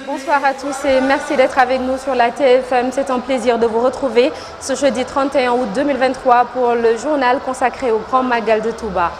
Bonsoir à tous et merci d'être avec nous sur la TFM. C'est un plaisir de vous retrouver ce jeudi 31 août 2023 pour le journal consacré au Grand Magal de Touba.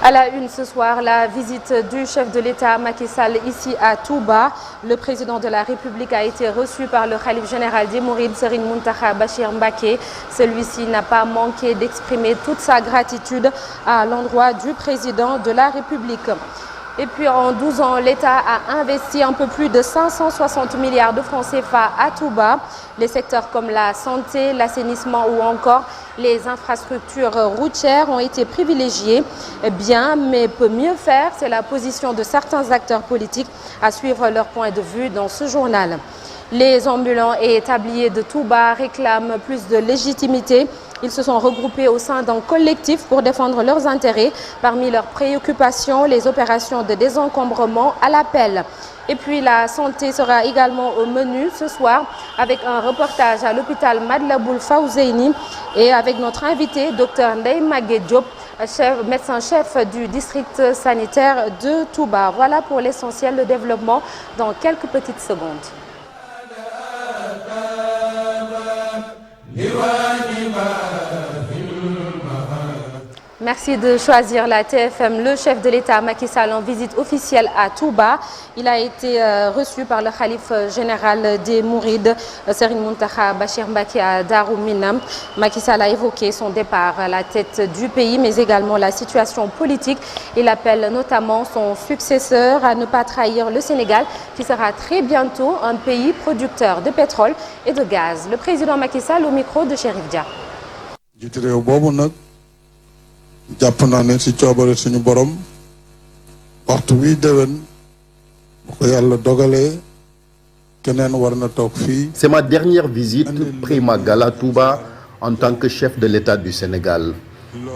À la une ce soir, la visite du chef de l'État Macky Sall ici à Touba. Le président de la République a été reçu par le khalife général des Mourides, Serigne Mountakha Bachir Mbacké. Celui-ci n'a pas manqué d'exprimer toute sa gratitude à l'endroit du président de la République. Et puis en 12 ans, l'État a investi un peu plus de 560 milliards de francs CFA à Touba. Les secteurs comme la santé, l'assainissement ou encore les infrastructures routières ont été privilégiés. Bien, mais peut mieux faire, c'est la position de certains acteurs politiques à suivre leur point de vue dans ce journal. Les ambulants et tabliers de Touba réclament plus de légitimité. Ils se sont regroupés au sein d'un collectif pour défendre leurs intérêts. Parmi leurs préoccupations, les opérations de désencombrement à l'appel. Et puis la santé sera également au menu ce soir avec un reportage à l'hôpital Matlaboul Fawzeyni et avec notre invité, Dr Ndeye Maguette Diop, médecin-chef du district sanitaire de Touba. Voilà pour l'essentiel, le développement dans quelques petites secondes. Merci de choisir la TFM. Le chef de l'État Macky Sall en visite officielle à Touba. Il a été reçu par le khalife général des Mourides, Serigne Mountakha Bachir Mbacké à Darou Minam. Macky Sall a évoqué son départ à la tête du pays, mais également la situation politique. Il appelle notamment son successeur à ne pas trahir le Sénégal, qui sera très bientôt un pays producteur de pétrole et de gaz. Le président Macky Sall au micro de Chérif Dia. jàpp naa ne ci coobare suñu borom waxtu wi déwén bu ko yàlla dogalee keneen war na toog fii. C'est ma dernière visite pré-Magal à Touba en tant que chef de l'État du Sénégal.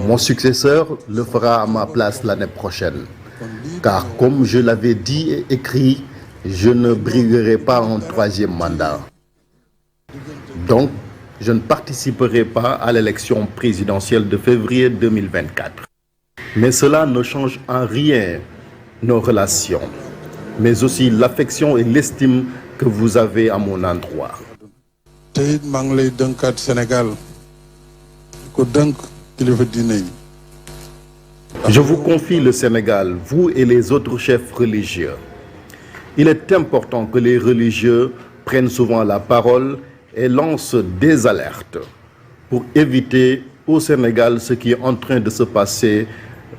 Mon successeur le fera à ma place l'année prochaine. Car comme je l'avais dit et écrit, je ne briguerai pas un troisième mandat. Donc, je ne participerai pas à l'élection présidentielle de février 2024. Mais cela ne change en rien nos relations, mais aussi l'affection et l'estime que vous avez à mon endroit. te it maa ngi lay dënkaat Sénégal ko dënk kilifa diine yi. Je vous confie le Sénégal, vous et les autres chefs religieux. Il est important que les religieux prennent souvent la parole et lance des alertes pour éviter au Sénégal ce qui est en train de se passer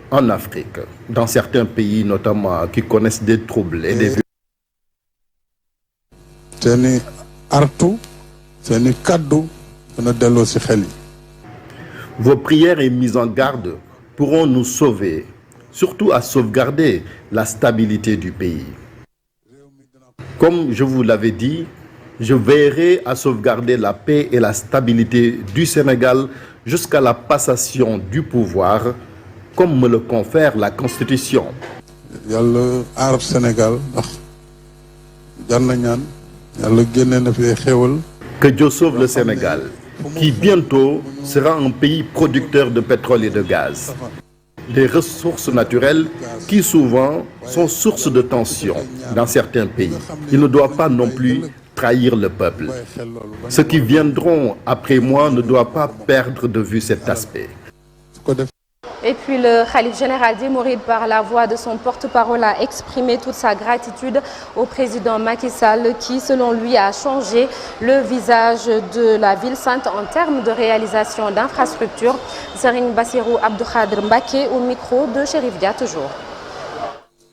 en Afrique, dans certains pays notamment qui connaissent des troubles et des violences. seeni artu seeni kaddu dana delloo ci xel yi. Vos prières et mises en garde pourront nous sauver, surtout à sauvegarder la stabilité du pays. Comme je vous l'avais dit, je veillerai à sauvegarder la paix et la stabilité du Sénégal jusqu'à la passation du pouvoir, comme me le confère la Constitution. yàlla aar Sénégal ndax jar na ñaan yàlla génne na fi xéewal. Que Dieu sauve le Sénégal, qui bientôt sera un pays producteur de pétrole et de gaz. Des ressources naturelles qui souvent sont source de tension dans certains pays. Il ne doit pas non plus trahir le peuple. Ceux qui viendront après moi ne doivent pas perdre de vue cet aspect. Et puis le khalife général des Mourides, par la voix de son porte-parole, a exprimé toute sa gratitude au président Macky Sall qui, selon lui, a changé le visage de la ville sainte en termes de réalisation d'infrastructures. Serigne Bassirou Abdou Khadr Mbacké au micro de Chérif Dia toujours.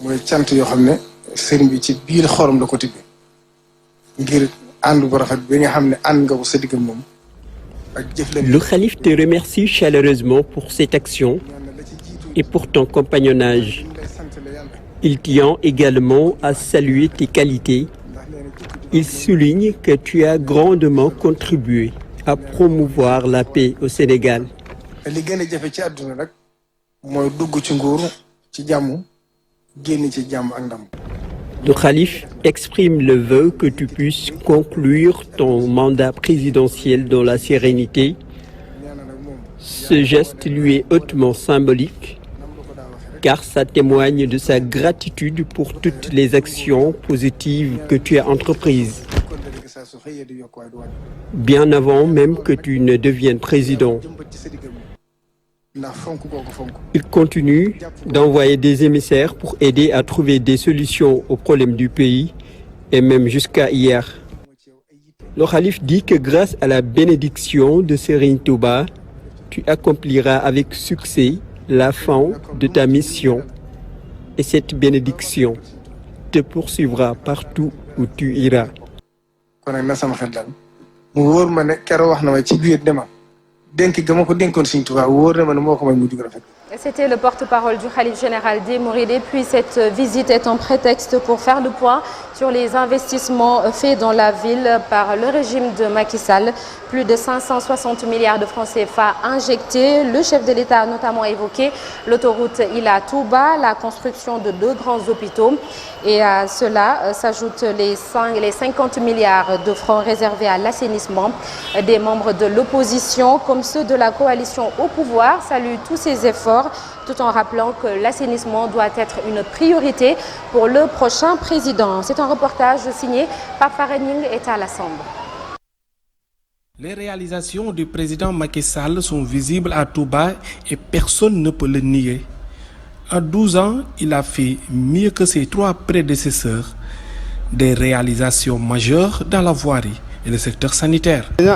mooy cant yoo xam ne sëriñ bi ci biir xorom la ko tibbee ngir ànd bu rafet bi nga xam ne ànd nga ko sa digg moom ak jëflante. Le khalife te remercie chaleureusement pour cette action et pour ton compagnonnage. Il tient également à saluer tes qualités. Il souligne que tu as grandement contribué à promouvoir la paix au Sénégal. li gën a jafe ci àdduna rek mooy dugg ci nguur ci jàmm génn ci jàmm ak ndam. Le calife exprime le vœu que tu puisses conclure ton mandat présidentiel dans la sérénité. Ce geste lui est hautement symbolique, car ça témoigne de sa gratitude pour toutes les actions positives que tu as entreprises, bien avant même que tu ne deviennes président. Il continue d'envoyer des émissaires pour aider à trouver des solutions aux problèmes du pays, et même jusqu'à hier. Le calife dit que grâce à la bénédiction de Serigne Touba, tu accompliras avec succès la fin de ta mission, et cette bénédiction te poursuivra partout où tu iras. C'était le porte-parole du Khalife général des Mourides. Et puis cette visite est un prétexte pour faire le point sur les investissements faits dans la ville par le régime de Macky Sall. Plus de 560 milliards de francs CFA injectés. Le chef de l'État a notamment évoqué l'autoroute Ila Touba, la construction de 2 grands hôpitaux. Et à cela s'ajoutent les 50 milliards de francs réservés à l'assainissement. Des membres de l'opposition comme ceux de la coalition au pouvoir saluent tous ces efforts, tout en rappelant que l'assainissement doit être une priorité pour le prochain président. C'est un reportage signé par Farening et Tala Samb. Les réalisations du président Macky Sall sont visibles à Touba et personne ne peut le nier. En 12 ans, il a fait mieux que ses 3 prédécesseurs, des réalisations majeures dans la voirie et le secteur sanitaire. Le président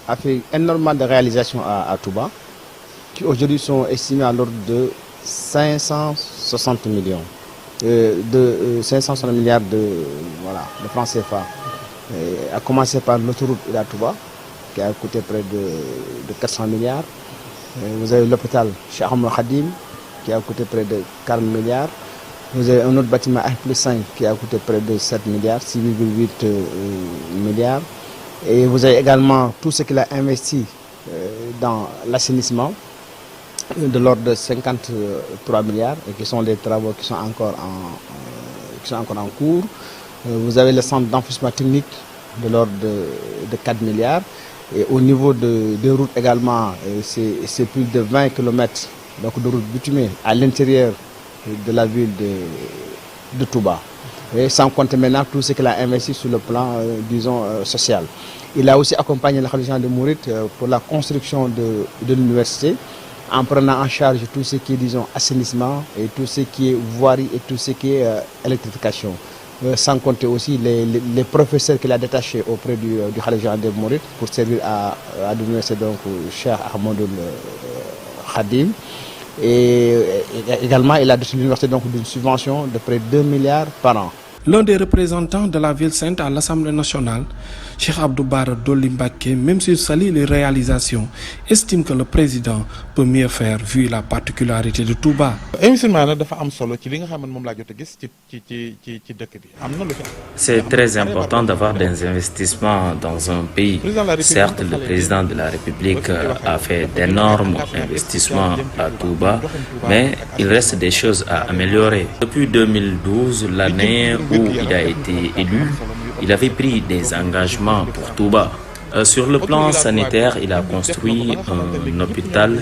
a fait énormément de réalisations à Touba, qui aujourd'hui sont estimées à l'ordre de 560 millions, 560 milliards de francs CFA. A commencé par l'autoroute Ila Touba, qui a coûté près de 400 milliards. Vous avez l'hôpital Cheikh Ahmadou Khadim, qui a coûté près de 40 milliards. Vous avez un autre bâtiment R+5 qui a coûté près de 7 milliards, 6,8 milliards. Et vous avez également tout ce qu'il a investi dans l'assainissement, de l'ordre de 53 milliards, et qui sont des travaux qui sont encore en cours. Vous avez le centre d'enfouissement technique de l'ordre de 4 milliards. Et au niveau des routes également, c'est plus de 20 km donc de routes bitumées à l'intérieur de la ville de Touba. Et sans compter maintenant tout ce qu'il a investi sur le plan, social. Il a aussi accompagné le Khalife général des Mourides pour la construction de l'université, en prenant en charge tout ce qui est, assainissement et tout ce qui est voirie et tout ce qui est électrification. Sans compter aussi les professeurs qu'il a détachés auprès du Khalife général des Mourides pour servir à l'université Cheikh Ahmadou Khadim. Et également, il a doté l'université d'une subvention de près de 2 milliards par an. L'un des représentants de la ville sainte à l'Assemblée nationale, Cheikh Abdou Bara Dolly Mbacké, même s'il salue les réalisations, estime que le président peut mieux faire vu la particularité de Touba. C'est très important d'avoir des investissements dans un pays. Certes, le président de la République a fait d'énormes investissements à Touba, mais il reste des choses à améliorer. Depuis 2012, l'année où il a été élu, il avait pris des engagements pour Touba. Sur le plan sanitaire, il a construit un hôpital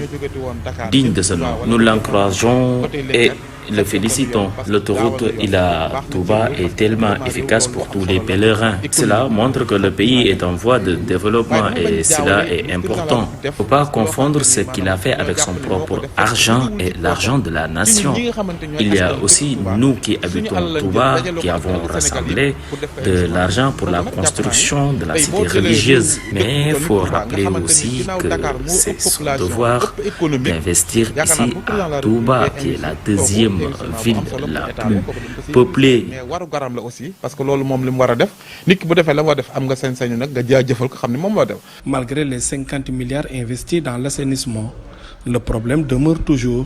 digne de ce nom. Nous l'encourageons et le félicitons. L'autoroute Ila Touba est tellement efficace pour tous les pèlerins. Cela montre que le pays est en voie de développement et cela est important. Il ne faut pas confondre ce qu'il a fait avec son propre argent et l'argent de la nation. Il y a aussi nous qui habitons Touba, qui avons rassemblé de l'argent pour la construction de la cité religieuse. Mais il faut rappeler aussi que c'est son devoir d'investir ici à Touba, qui est la deuxième ville la plus peuplée. Malgré les 50 milliards investis dans l'assainissement, le problème demeure toujours.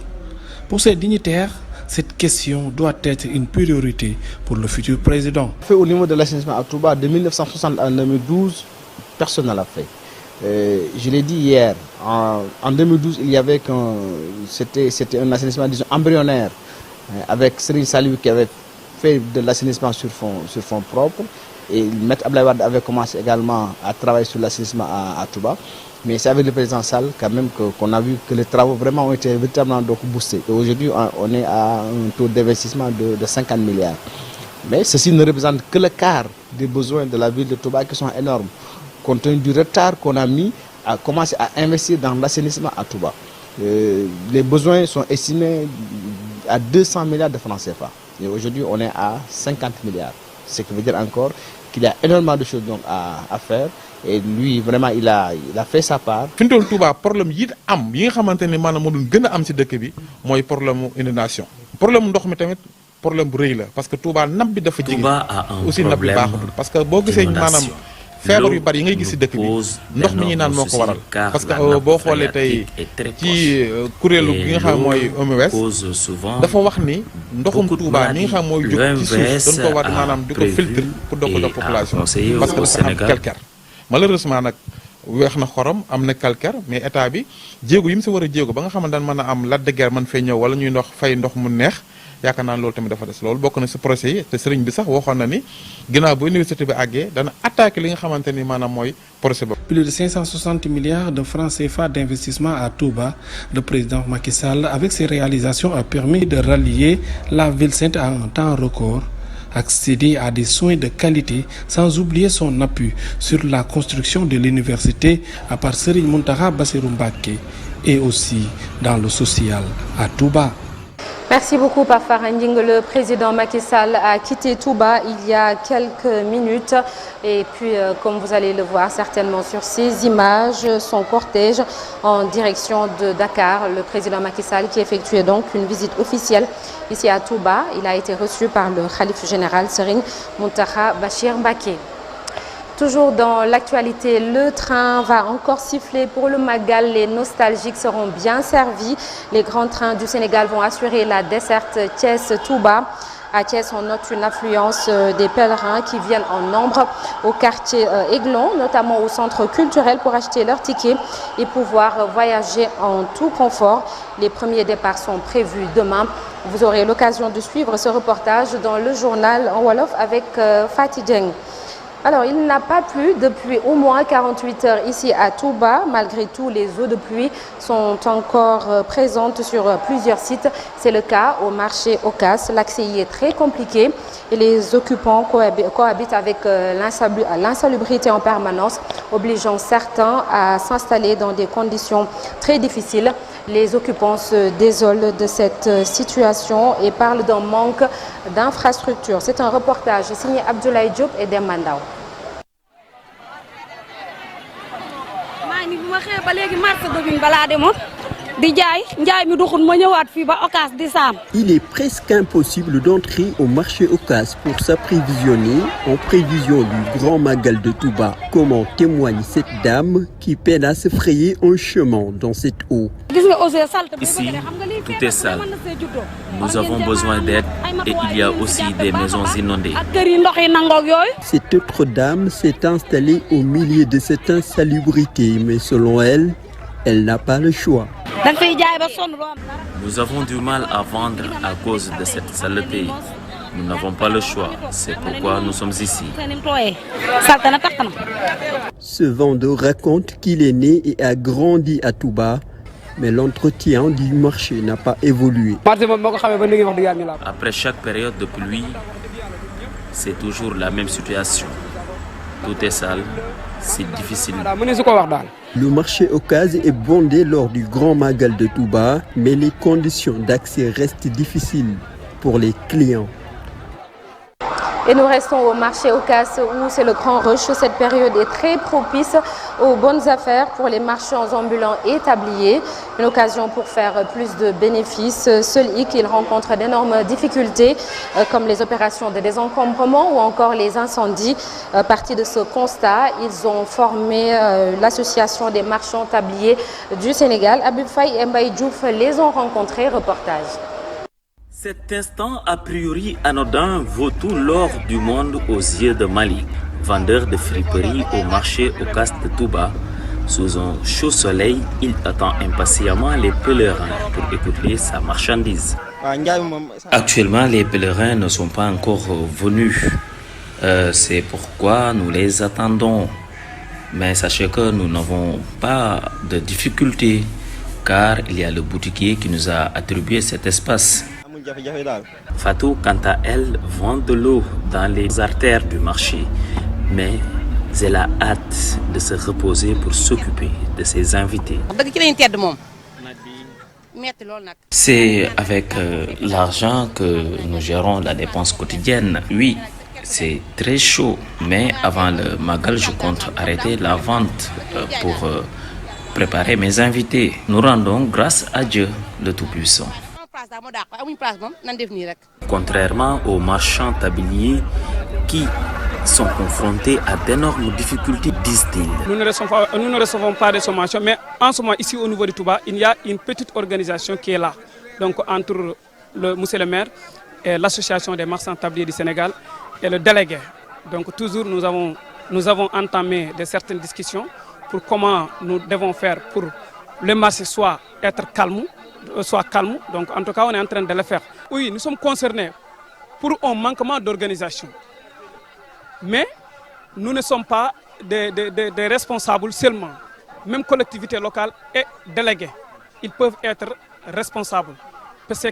Pour ces dignitaires, cette question doit être une priorité pour le futur président. Au niveau de l'assainissement à Touba, de 1960 à 2012, personne ne l'a fait. Je l'ai dit hier, en 2012, il y avait c'était un assainissement, disons, embryonnaire. avec Serigne Saliou qui avait fait de l'assainissement sur fonds propres. Et Maître Abdoulaye Wade avait commencé également à travailler sur l'assainissement à Touba. Mais c'est avec le président Sall quand même qu'on a vu que les travaux vraiment ont été véritablement donc boostés. Et aujourd'hui, on est à un taux d'investissement de 50 milliards. Mais ceci ne représente que le quart des besoins de la ville de Touba qui sont énormes. Compte tenu du retard qu'on a mis à commencer à investir dans l'assainissement à Touba. Les besoins sont estimés à 200 milliards de francs CFA. Et aujourd'hui, on est à 50 milliards. Ce qui veut dire encore qu'il y a énormément de choses donc à faire. Et lui vraiment il a fait sa part. fi mu toll Touba problème yi nga xamante ne maanaam moo doon gën a am ci dëkk bi mooy problème inondation problème ndox mi tamit problème bu rëy la parce que Touba napp bi dafa jege aussi napp bi baaxul parce que boo gisee maanaam feebar yu bari yi ngay gis ci dëkk bi ndox mi ñuy naan moo ko waral parce que boo xoolee tey ci kuréelu gi nga xam mooy OMS dafa wax ni ndoxum Touba mi nga xam mooy jóg ci suuf dañ ko war maanaam di ko filtre pour doog ko population parce que dafa am calcaire. Malheureusement nag weex na xorom am na calcaire mais état bi jéego yi mu si war a jéego ba nga xamante daan mën a am Lac de Guiers mën fee ñëw wala ñuy fay ndox mu neex yaakaar naa loolu tamit dafa des loolu bokk na si projet yi te sëriñ bi sax waxoon na ni ginnaaw bu université bi àggee dana attaqué li nga xamante ni maanaam mooy projet ba. Plus de 560 milliards de francs CFA d'investissement à Touba, le président Macky Sall avec ses réalisations a permis de rallier la ville sainte à un temps record. Accéder à des soins de qualité sans oublier son appui sur la construction de l'université à part Serigne Mountakha Bassirou Mbacké et aussi dans le social à Touba. Merci beaucoup Pape Nding. Le président Macky Sall a quitté Touba il y a quelques minutes et puis comme vous allez le voir certainement sur ces images, son cortège en direction de Dakar. Le président Macky Sall qui effectuait donc une visite officielle ici à Touba. Il a été reçu par le khalife général Serigne Mountakha Bachir Mbacké. Toujours dans l'actualité, le train va encore siffler pour le Magal. Les nostalgiques seront bien servis. Les grands trains du Sénégal vont assurer la desserte Thiès-Touba. À Thiès, on note une affluence des pèlerins qui viennent en nombre au quartier Aiglon, notamment au centre culturel pour acheter leurs tickets et pouvoir voyager en tout confort. Les premiers départs sont prévus demain. Vous aurez l'occasion de suivre ce reportage dans le journal en Wolof avec Fatih Dieng. Alors, il n'a pas plu depuis au moins 48 heures ici à Touba. Malgré tout, les eaux de pluie sont encore présentes sur plusieurs sites. C'est le cas au marché Ocas. L'accès y est très compliqué et les occupants cohabitent avec l'insalubrité en permanence, obligeant certains à s'installer dans des conditions très difficiles. Les occupants se désolent de cette situation et parlent d'un manque d'infrastructures. C'est un reportage signé Abdoulaye Diop et Demandao. Il est presque impossible d'entrer au marché Ocas pour s'approvisionner en prévision du grand Magal de Touba. Comment témoigne cette dame qui peine à se frayer un chemin dans cette eau. Ici, tout est sale. Nous avons besoin d'aide et il y a aussi des maisons inondées. Cette autre dame s'est installée au milieu de cette insalubrité, mais selon elle, elle n'a pas le choix. Nous avons du mal à vendre à cause de cette saleté. Nous n'avons pas le choix. C'est pourquoi nous sommes ici. Ce vendeur raconte qu'il est né et a grandi à Touba, mais l'entretien du marché n'a pas évolué. Après chaque période de pluie, c'est toujours la même situation. Tout est sale, c'est difficile. Le marché Ocas est bondé lors du Grand Magal de Touba, mais les conditions d'accès restent difficiles pour les clients. Et nous restons au marché Ocas où c'est le grand rush. Cette période est très propice aux bonnes affaires pour les marchands ambulants et tabliers. Une occasion pour faire plus de bénéfices. Seul hic, ils rencontrent d'énormes difficultés comme les opérations de désencombrement ou encore les incendies. Partis de ce constat, ils ont formé l'association des marchands tabliers du Sénégal. Abib Faye et Mbaye Diouf les ont rencontrés. Reportage. Cet instant a priori anodin vaut tout l'or du monde aux yeux de Malik, vendeur de friperie au marché Ocas de Touba. Sous un chaud soleil, il attend impatiemment les pèlerins pour écouter sa marchandise. Actuellement, les pèlerins ne sont pas encore venus. C'est pourquoi nous les attendons. Mais sachez que nous n'avons pas de difficultés, car il y a le boutiquier qui nous a attribué cet espace. Fatou, quant à elle, vend de l'eau dans les artères du marché. Mais elle a hâte de se reposer pour s'occuper de ses invités. C'est avec l'argent que nous gérons la dépense quotidienne. Oui, c'est très chaud, mais avant le Magal, je compte arrêter la vente pour préparer mes invités. Nous rendons grâce à Dieu, le Tout-Puissant. Contrairement aux marchands tabliers qui sont confrontés à d'énormes difficultés, disent-ils. Nous ne recevons pas de sommation, mais en ce moment, ici au niveau de Touba, il y a une petite organisation qui est là. Donc entre monsieur le maire et l'association des marchands tabliers du Sénégal et le délégué. Donc toujours nous avons entamé certaines discussions pour comment nous devons faire pour le marché soit calme. Donc en tout cas, on est en train de le faire. Oui, nous sommes concernés pour un manquement d'organisation. Mais nous ne sommes pas des responsables seulement. Même collectivités locales et délégués, ils peuvent être responsables. Parce que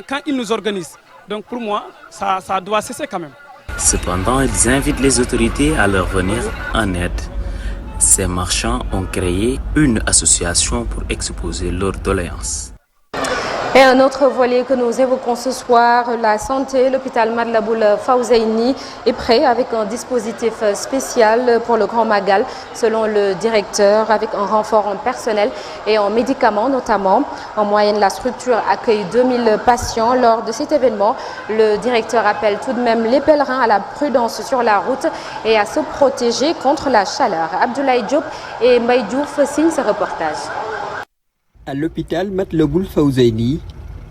quand ils nous organisent, donc pour moi, ça doit cesser quand même. Cependant, ils invitent les autorités à leur venir en aide. Ces marchands ont créé une association pour exposer leurs doléances. Et un autre volet que nous évoquons ce soir, la santé. L'hôpital Matlaboul Fawzeyni est prêt avec un dispositif spécial pour le Grand Magal, selon le directeur, avec un renfort en personnel et en médicaments notamment. En moyenne, la structure accueille 2000 patients. Lors de cet événement, le directeur appelle tout de même les pèlerins à la prudence sur la route et à se protéger contre la chaleur. Abdoulaye Diop et Mbaye Diouf signent ce reportage. À l'hôpital Matlaboul Fawzeyni,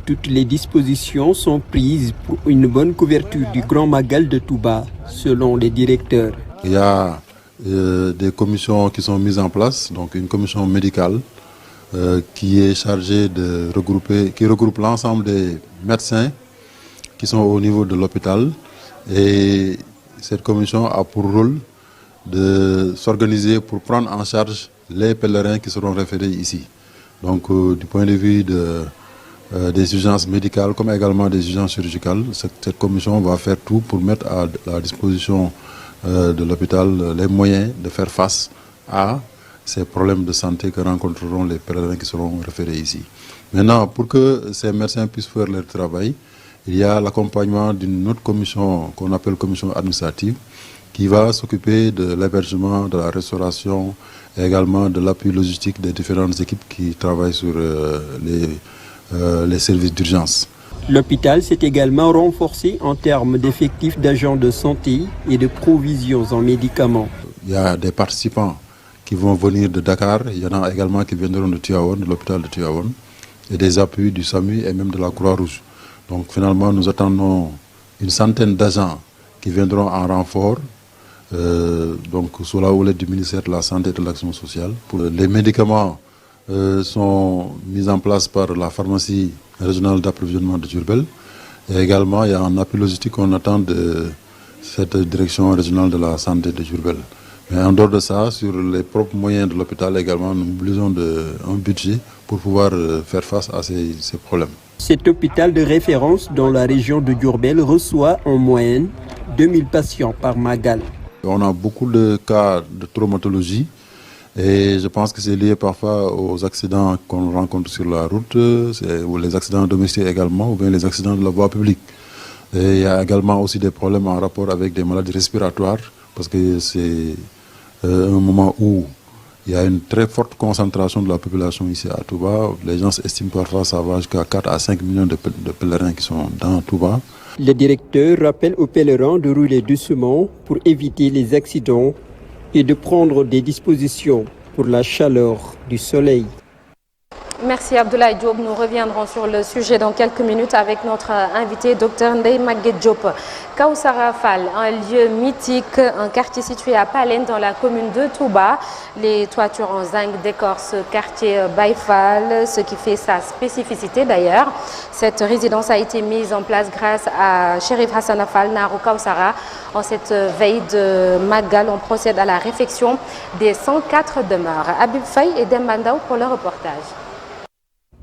toutes les dispositions sont prises pour une bonne couverture du Grand Magal de Touba, selon les directeurs. Il y a des commissions qui sont mises en place, donc une commission médicale qui est chargée de qui regroupe l'ensemble des médecins qui sont au niveau de l'hôpital. Et cette commission a pour rôle de s'organiser pour prendre en charge les pèlerins qui seront référés ici. Donc du point de vue des urgences médicales comme également des urgences chirurgicales, cette commission va faire tout pour mettre à la disposition de l'hôpital les moyens de faire face à ces problèmes de santé que rencontreront les pèlerins qui seront référés ici. Maintenant, pour que ces médecins puissent faire leur travail, il y a l'accompagnement d'une autre commission qu'on appelle commission administrative qui va s'occuper de l'hébergement, de la restauration et également de l'appui logistique des différentes équipes qui travaillent sur les services d'urgence. L'hôpital s'est également renforcé en termes d'effectifs d'agents de santé et de provisions en médicaments. Il y a des participants qui vont venir de Dakar, il y en a également qui viendront de Tivaouane, de l'hôpital de Tivaouane, et des appuis du SAMU et même de la Croix-Rouge. Donc finalement, nous attendons une centaine d'agents qui viendront en renfort, donc sous la houlette du ministère de la Santé et de l'Action sociale. Les médicaments sont mis en place par la pharmacie régionale d'approvisionnement de Diourbel. Et également, il y a un appui logistique qu'on attend de cette direction régionale de la santé de Diourbel. Mais en dehors de ça, sur les propres moyens de l'hôpital également, nous mobilisons un budget pour pouvoir faire face à ces problèmes. Cet hôpital de référence dans la région de Diourbel reçoit en moyenne 2000 patients par Magal. On a beaucoup de cas de traumatologie et je pense que c'est lié parfois aux accidents qu'on rencontre sur la route, ou les accidents domestiques également, ou bien les accidents de la voie publique. Et il y a également aussi des problèmes en rapport avec des maladies respiratoires parce que c'est un moment où il y a une très forte concentration de la population ici à Touba. Les gens estiment parfois que ça va jusqu'à 4 à 5 millions de pèlerins qui sont dans Touba. Le directeur rappelle aux pèlerins de rouler doucement pour éviter les accidents et de prendre des dispositions pour la chaleur du soleil. Merci Abdoulaye Diop. Nous reviendrons sur le sujet dans quelques minutes avec notre invité, Dr Ndeye Maguette Diop. Kawsara Fall, un lieu mythique, un quartier situé à Palène dans la commune de Touba. Les toitures en zinc décorent ce quartier Baye Fall, ce qui fait sa spécificité d'ailleurs. Cette résidence a été mise en place grâce à Chérif Hassan Fall, Naro Kawsara. En cette veille de Magal, on procède à la réfection des 104 demeures. Habib Faye et Demba Ndaw pour le reportage.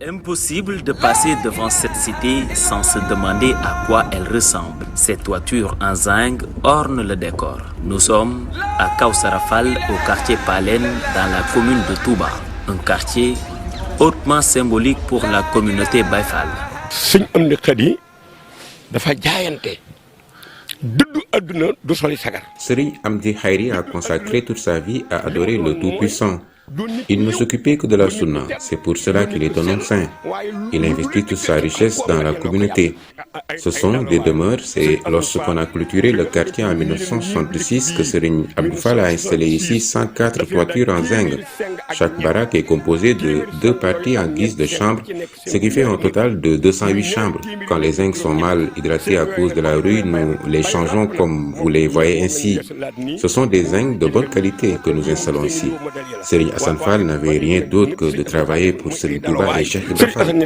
Impossible de passer devant cette cité sans se demander à quoi elle ressemble. Ces toitures en zinc ornent le décor. Nous sommes à Kawsara Fall, au quartier Palène, dans la commune de Touba. Un quartier hautement symbolique pour la communauté Baye Fall. Serigne Amdi Khady dafa jaayante dëddu àdduna du soli sagar. Serigne Amdi Khady a consacré toute sa vie à adorer le Tout-Puissant. Il ne s'occupait que de la sunna, c'est pour cela qu'il est un homme saint. Il investit toute sa richesse dans la communauté. Ce sont des demeures, c'est lorsqu'on a clôturé le quartier en 1966 que Serigne Abdou Fall a installé ici 104 toitures en zinc. Chaque baraque est composée de 2 parties en guise de chambre, ce qui fait un total de 208 chambres. Quand les zincs sont mal hydratés à cause de la rouille, nous les changeons comme vous les voyez ainsi. Ce sont des zincs de bonne qualité que nous installons ici. Serigne Hassan Fall n'avait rien d'autre que de travailler pour Serigne Touba et Cheikh Ibra Fall.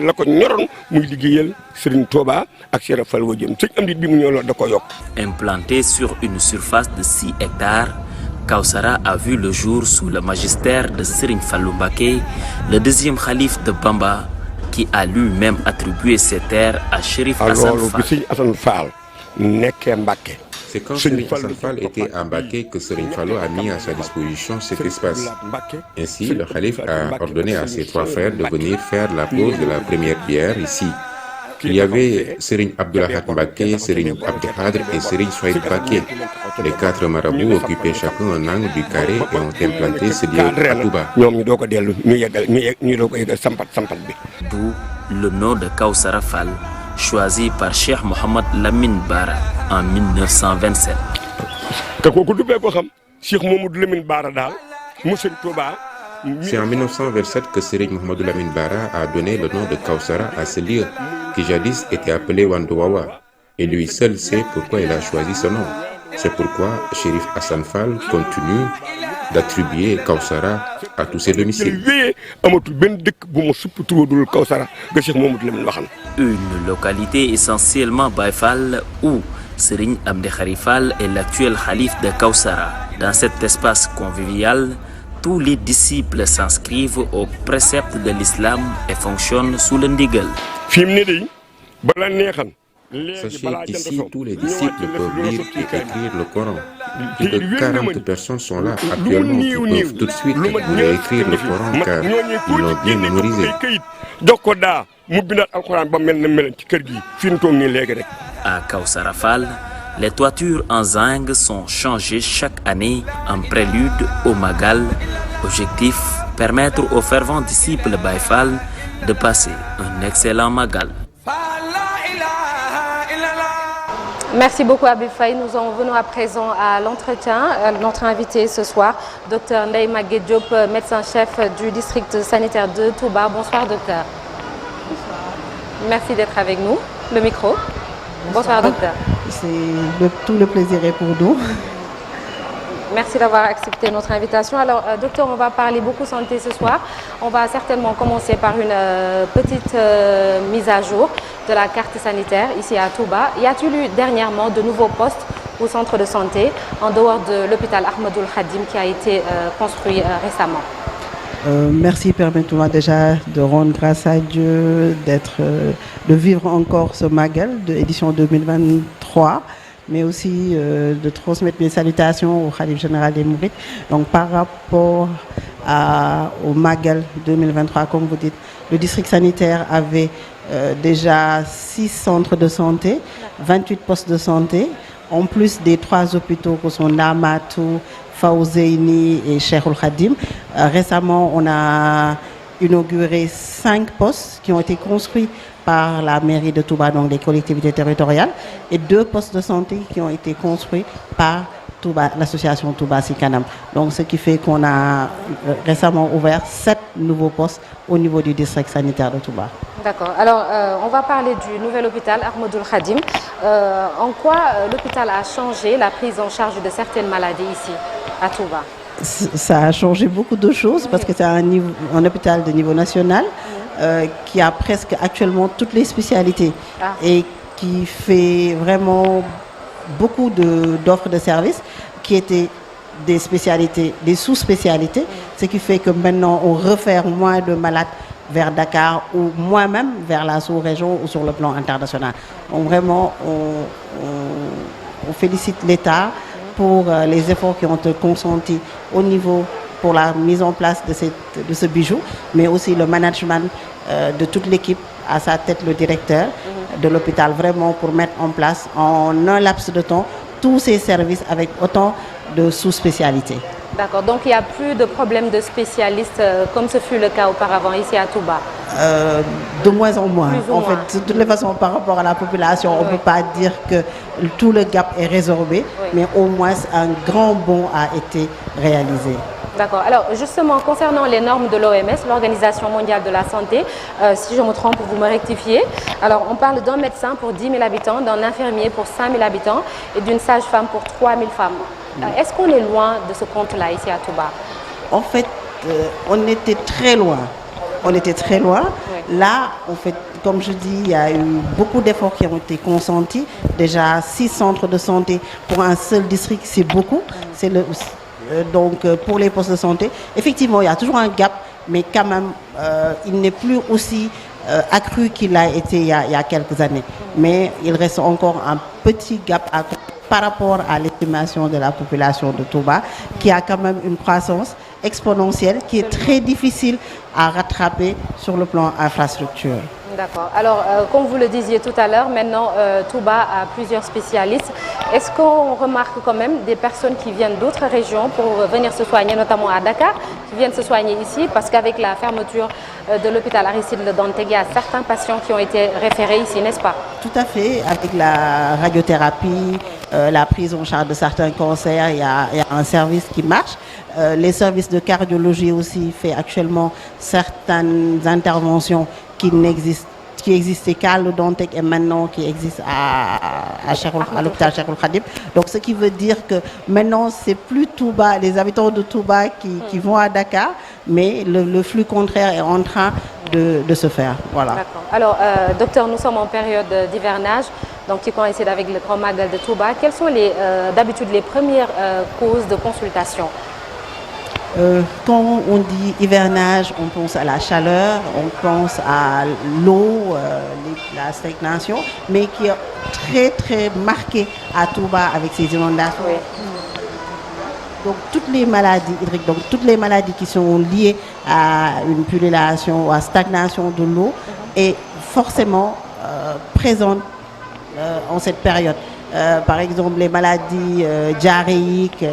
Implanté sur une surface de 6 hectares, Kawsara a vu le jour sous le magistère de Serigne Fallou Mbacké, le deuxième khalife de Bamba, qui a lui-même attribué ces terres à Chérif Hassan Fall. C'est quand Serigne Hassan Fall était à Mbacké que Serigne Fallou a mis à sa disposition cet espace. Ainsi, le khalife a ordonné à ses 3 frères de venir faire la pose de la première pierre ici. Il y avait Serigne Abdoulahat Mbacké, Serigne Abdou Khadr et Serigne Souhaïb Mbacké. Les 4 marabouts occupaient chacun un angle du carré et ont implanté ce lieu à Touba. D'où le nom de Kawsara Fall, choisi par Cheikh Mohamed Lamine Bara en 1927. C'est en 1927 que Serigne Mohamed Lamine Bara a donné le nom de Kawsara à ce lieu qui jadis était appelé Wandowawa. Et lui seul sait pourquoi il a choisi ce nom. C'est pourquoi Chérif Hassan Fall continue d'attribuer Kawsara à tous ses domiciles. Une localité essentiellement Baye Fall où Serigne Amdi Khady Fall est l'actuel khalife de Kawsara. Dans cet espace convivial, tous les disciples s'inscrivent aux préceptes de l'islam et fonctionnent sous le ndigal. Sachez qu'ici, tous les disciples peuvent lire et écrire le Coran. Plus de 40 personnes sont là actuellement qui peuvent tout de suite lire et écrire le Coran car ils l'ont bien mémorisé. À Kawsara Fall, les toitures en zinc sont changées chaque année en prélude au Magal. Objectif, permettre aux fervents disciples Baye Fall de passer un excellent Magal. Merci beaucoup Habib Faye. Nous en venons à présent à l'entretien. Notre invité ce soir, Dr Ndeye Maguette Diop, médecin-chef du district sanitaire de Touba. Bonsoir docteur. Merci d'être avec nous. Le micro. Bonsoir docteur. Tout le plaisir est pour nous. Merci d'avoir accepté notre invitation. Alors docteur, on va parler beaucoup santé ce soir. On va certainement commencer par une petite mise à jour de la carte sanitaire ici à Touba. Y a-t-il eu dernièrement de nouveaux postes au centre de santé en dehors de l'hôpital Ahmadoul Khadim qui a été construit récemment? Merci, permettez-moi déjà de rendre grâce à Dieu de vivre encore ce Magal de édition 2023, mais aussi de transmettre mes salutations au Khalife général des Mourides. Donc par rapport au Magal 2023, comme vous dites, le district sanitaire avait déjà 6 centres de santé, 28 postes de santé, en plus des 3 hôpitaux que sont Namatou, Fawzeyni et Cheikhoul Khadim. Récemment, on a inauguré 5 postes qui ont été construits par la mairie de Touba, donc des collectivités territoriales, et 2 postes de santé qui ont été construits par l'association Touba Si Kanam. Donc ce qui fait qu'on a récemment ouvert 7 nouveaux postes au niveau du district sanitaire de Touba. D'accord. Alors on va parler du nouvel hôpital Ahmadoul Khadim. En quoi l'hôpital a changé la prise en charge de certaines maladies ici à Touba? Ça a changé beaucoup de choses parce que c'est un hôpital de niveau national qui a presque actuellement toutes les spécialités et qui fait vraiment beaucoup d'offres de services qui étaient des spécialités, des sous-spécialités, ce qui fait que maintenant on réfère moins de malades vers Dakar ou moi-même vers la sous-région ou sur le plan international. Donc vraiment, on félicite l'État pour les efforts qui ont été consentis au niveau pour la mise en place de ce bijou, mais aussi le management de toute l'équipe, à sa tête le directeur de l'hôpital, vraiment pour mettre en place en un laps de temps tous ces services avec autant de sous-spécialités. D'accord, donc il n'y a plus de problème de spécialistes comme ce fut le cas auparavant ici à Touba? De moins en moins. En fait, de toutes les façons, par rapport à la population, on ne peut pas dire que tout le gap est résorbé, mais au moins un grand bond a été réalisé. D'accord. Alors justement, concernant les normes de l'OMS, l'Organisation mondiale de la santé, si je me trompe, vous me rectifiez. Alors on parle d'un médecin pour 10 000 habitants, d'un infirmier pour 5 000 habitants et d'une sage-femme pour 3 000 femmes. Est-ce qu'on est loin de ce compte-là ici à Touba? En fait, on était très loin. On était très loin. Oui. Là, en fait, comme je dis, il y a eu beaucoup d'efforts qui ont été consentis. Déjà 6 centres de santé pour un seul district, c'est beaucoup. C'est donc pour les postes de santé, effectivement, il y a toujours un gap, mais quand même, il n'est plus aussi accru qu'il a été il y a quelques années. Mais il reste encore un petit gap par rapport à l'estimation de la population de Touba, qui a quand même une croissance exponentielle qui est très difficile à rattraper sur le plan infrastructure. D'accord. Alors, comme vous le disiez tout à l'heure, maintenant, Touba a plusieurs spécialistes. Est-ce qu'on remarque quand même des personnes qui viennent d'autres régions pour venir se soigner, notamment à Dakar, qui viennent se soigner ici? Parce qu'avec la fermeture de l'hôpital Aristide Le Dantec, il y a certains patients qui ont été référés ici, n'est-ce pas? Tout à fait. Avec la radiothérapie, la prise en charge de certains cancers, il y a un service qui marche. Les services de cardiologie aussi fait actuellement certaines interventions qui existaient qu'à Le Dantec et maintenant qui existent à l'hôpital Cheikhoul Khadim. Donc ce qui veut dire que maintenant c'est plus Touba, les habitants de Touba qui vont à Dakar, mais le flux contraire est en train de se faire. Voilà. D'accord. Alors docteur, nous sommes en période d'hivernage, donc qui coïncide avec le Grand Magal de Touba. Quelles sont d'habitude les premières causes de consultation? Quand on dit hivernage, on pense à la chaleur, on pense à l'eau, la stagnation, mais qui est très très marquée à Touba avec ces inondations. Oui. Donc toutes les maladies hydriques, donc toutes les maladies qui sont liées à une pullulation ou à stagnation de l'eau est forcément présente en cette période. Par exemple, les maladies diarrhéiques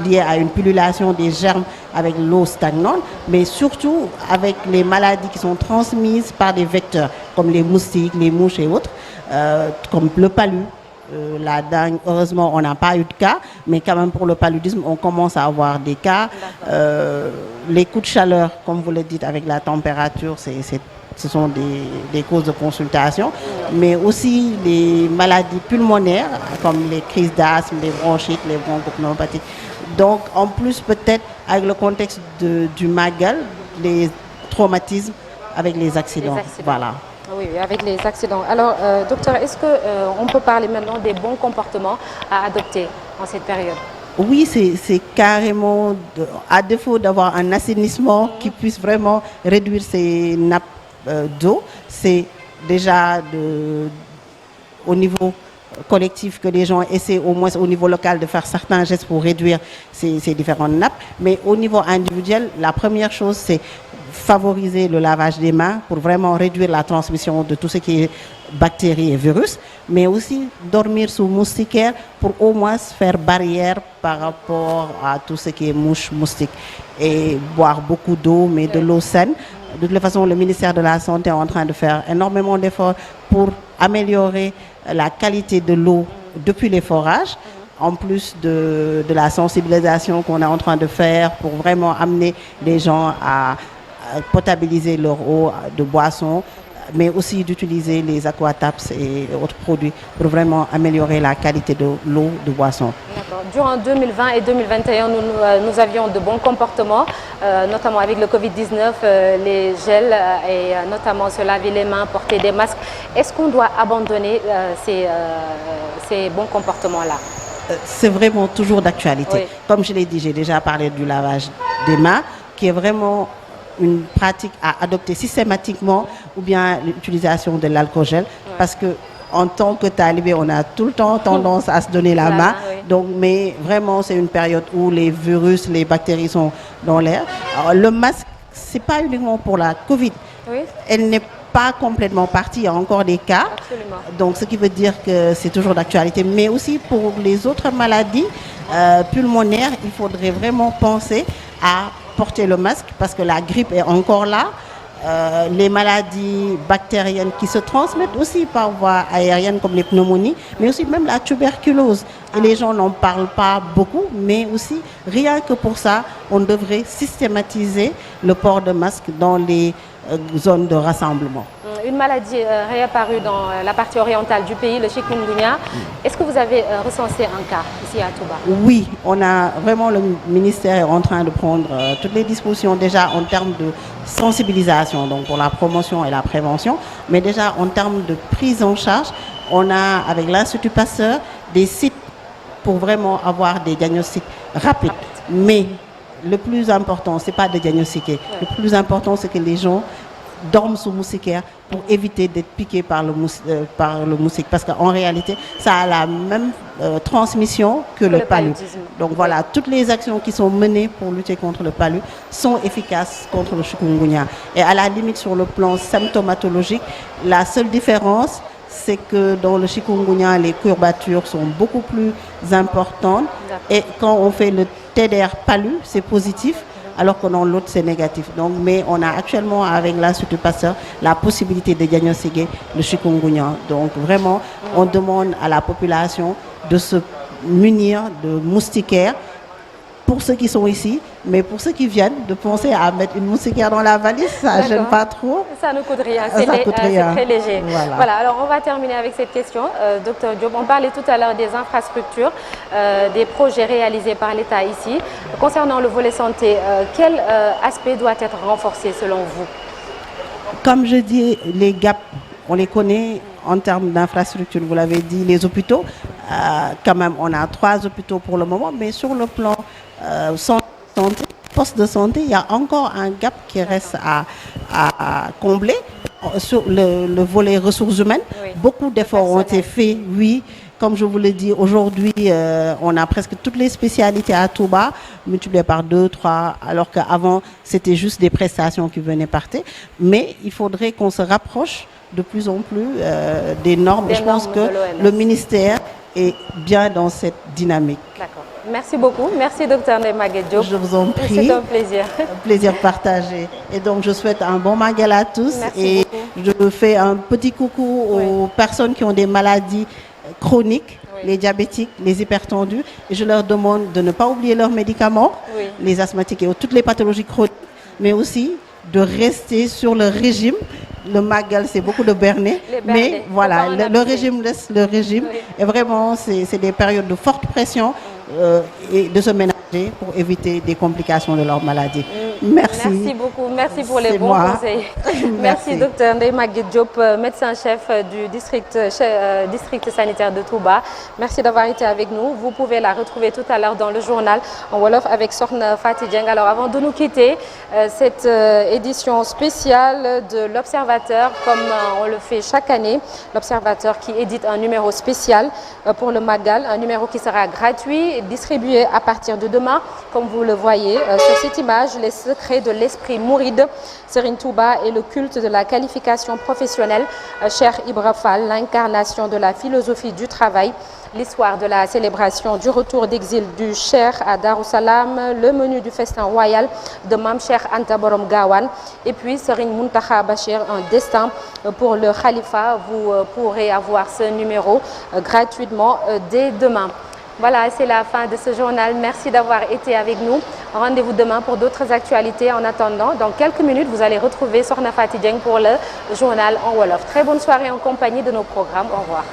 liées à une pullulation des germes avec l'eau stagnante, mais surtout avec les maladies qui sont transmises par des vecteurs, comme les moustiques, les mouches et autres, comme le palu. La dengue, heureusement, on n'a pas eu de cas, mais quand même pour le paludisme, on commence à avoir des cas. Les coups de chaleur, comme vous le dites, avec la température, ce sont des causes de consultation, mais aussi les maladies pulmonaires, comme les crises d'asthme, les bronchites, les bronchopneumopathies. Donc, en plus, peut-être, avec le contexte du Magal, les traumatismes avec les accidents. Voilà. Oui, avec les accidents. Alors, docteur, est-ce qu'on peut parler maintenant des bons comportements à adopter en cette période? Oui, c'est carrément, à défaut d'avoir un assainissement qui puisse vraiment réduire ces nappes d'eau, c'est déjà au niveau collectif que les gens essaient au moins au niveau local de faire certains gestes pour réduire ces différentes nappes. Mais au niveau individuel, la première chose, c'est favoriser le lavage des mains pour vraiment réduire la transmission de tout ce qui est bactéries et virus, mais aussi dormir sous moustiquaire pour au moins faire barrière par rapport à tout ce qui est mouches, moustiques, et boire beaucoup d'eau, mais de l'eau saine. De toute façon, le ministère de la Santé est en train de faire énormément d'efforts pour améliorer la qualité de l'eau depuis les forages, en plus de la sensibilisation qu'on est en train de faire pour vraiment amener les gens à potabiliser leur eau de boisson, mais aussi d'utiliser les aquataps et autres produits pour vraiment améliorer la qualité de l'eau de boisson. Durant 2020 et 2021, nous avions de bons comportements, notamment avec le Covid-19, les gels et notamment se laver les mains, porter des masques. Est-ce qu'on doit abandonner ces bons comportements-là? C'est vraiment toujours d'actualité. Oui. Comme je l'ai dit, j'ai déjà parlé du lavage des mains, qui est vraiment une pratique à adopter systématiquement, ou bien l'utilisation de l'alcool gel, parce que en tant que talibé, on a tout le temps tendance à se donner la main. Donc, mais vraiment, c'est une période où les virus, les bactéries sont dans l'air. Alors, le masque, c'est pas uniquement pour la Covid. Oui. Elle n'est pas complètement partie, il y a encore des cas. Absolument. Donc, ce qui veut dire que c'est toujours d'actualité. Mais aussi pour les autres maladies pulmonaires, il faudrait vraiment penser à porter le masque parce que la grippe est encore là. Les maladies bactériennes qui se transmettent aussi par voie aérienne comme les pneumonies, mais aussi même la tuberculose. Et les gens n'en parlent pas beaucoup, mais aussi rien que pour ça, on devrait systématiser le port de masque dans les zones de rassemblement. Une maladie réapparue dans la partie orientale du pays, le chikungunya. Est-ce que vous avez recensé un cas ici à Touba? Oui, on a vraiment, le ministère est en train de prendre toutes les dispositions déjà en termes de sensibilisation, donc pour la promotion et la prévention, mais déjà en termes de prise en charge, on a avec l'Institut Pasteur des sites pour vraiment avoir des diagnostics rapides. Mais le plus important, c'est pas de diagnostiquer. Le plus important, c'est que les gens dorment sous moustiquaire pour éviter d'être piqués par le moustique. Parce qu'en réalité, ça a la même transmission que le palu. Donc voilà, toutes les actions qui sont menées pour lutter contre le palu sont efficaces contre le chikungunya. Et à la limite, sur le plan symptomatologique, la seule différence, c'est que dans le chikungunya, les courbatures sont beaucoup plus importantes. Et quand on fait le TDR palu, c'est positif, alors que dans l'autre, c'est négatif. Donc, mais on a actuellement, avec l'Institut Pasteur, la possibilité de diagnostiquer le chikungunya. Donc, vraiment, on demande à la population de se munir de moustiquaires pour ceux qui sont ici, mais pour ceux qui viennent, de penser à mettre une moustiquaire dans la valise, ça ne gêne pas trop. Ça ne coûte rien, c'est très léger. Voilà, alors on va terminer avec cette question. Docteur Diop, on parlait tout à l'heure des infrastructures, des projets réalisés par l'État ici. Concernant le volet santé, quel aspect doit être renforcé selon vous? Comme je dis, les gaps, on les connaît en termes d'infrastructures, vous l'avez dit, les hôpitaux. Quand même, on a 3 hôpitaux pour le moment, mais sur le plan santé, poste de santé, il y a encore un gap qui reste à combler. Sur le volet ressources humaines, beaucoup d'efforts ont été faits, oui. Comme je vous l'ai dit, aujourd'hui, on a presque toutes les spécialités à Touba, multipliées par 2, 3, alors qu'avant, c'était juste des prestations qui venaient partir. Mais il faudrait qu'on se rapproche de plus en plus des normes. Et je pense que le ministère est bien dans cette dynamique. D'accord. Merci beaucoup. Merci, Dr Ndeye Maguette Diop. Je vous en prie. C'est un plaisir. Un plaisir partagé. Et donc, je souhaite un bon Magal à tous. Merci beaucoup. Je fais un petit coucou aux personnes qui ont des maladies chroniques, les diabétiques, les hypertendus. Et je leur demande de ne pas oublier leurs médicaments, les asthmatiques et toutes les pathologies chroniques, mais aussi de rester sur le régime. Le Magal, c'est beaucoup de berner, mais voilà, le régime laisse le régime. Et vraiment, c'est des périodes de forte pression et de se ménager pour éviter des complications de leur maladie. Merci. Merci beaucoup. Merci pour les bons conseils. Merci, docteur Ndeye Maguette Diop, médecin-chef du district sanitaire de Touba. Merci d'avoir été avec nous. Vous pouvez la retrouver tout à l'heure dans le journal en Wolof avec Sokhna Faty Dieng. Alors, avant de nous quitter, cette édition spéciale de l'Observateur, comme on le fait chaque année, l'Observateur qui édite un numéro spécial pour le Magal, un numéro qui sera gratuit, distribué à partir de demain, comme vous le voyez sur cette image, les secrets de l'esprit mouride, Serigne Touba et le culte de la qualification professionnelle, Cheikh Ibra Fall, l'incarnation de la philosophie du travail, l'histoire de la célébration du retour d'exil du Cheikh à Darussalam, le menu du festin royal de Mam Cheikh Anta Borom Gawane et puis Serigne Mountakha Bachir, un destin pour le Khalifa. Vous pourrez avoir ce numéro gratuitement dès demain. Voilà, c'est la fin de ce journal. Merci d'avoir été avec nous. Rendez-vous demain pour d'autres actualités. En attendant, dans quelques minutes, vous allez retrouver Sokhna Faty Dieng pour le journal en Wolof. Très bonne soirée en compagnie de nos programmes. Au revoir.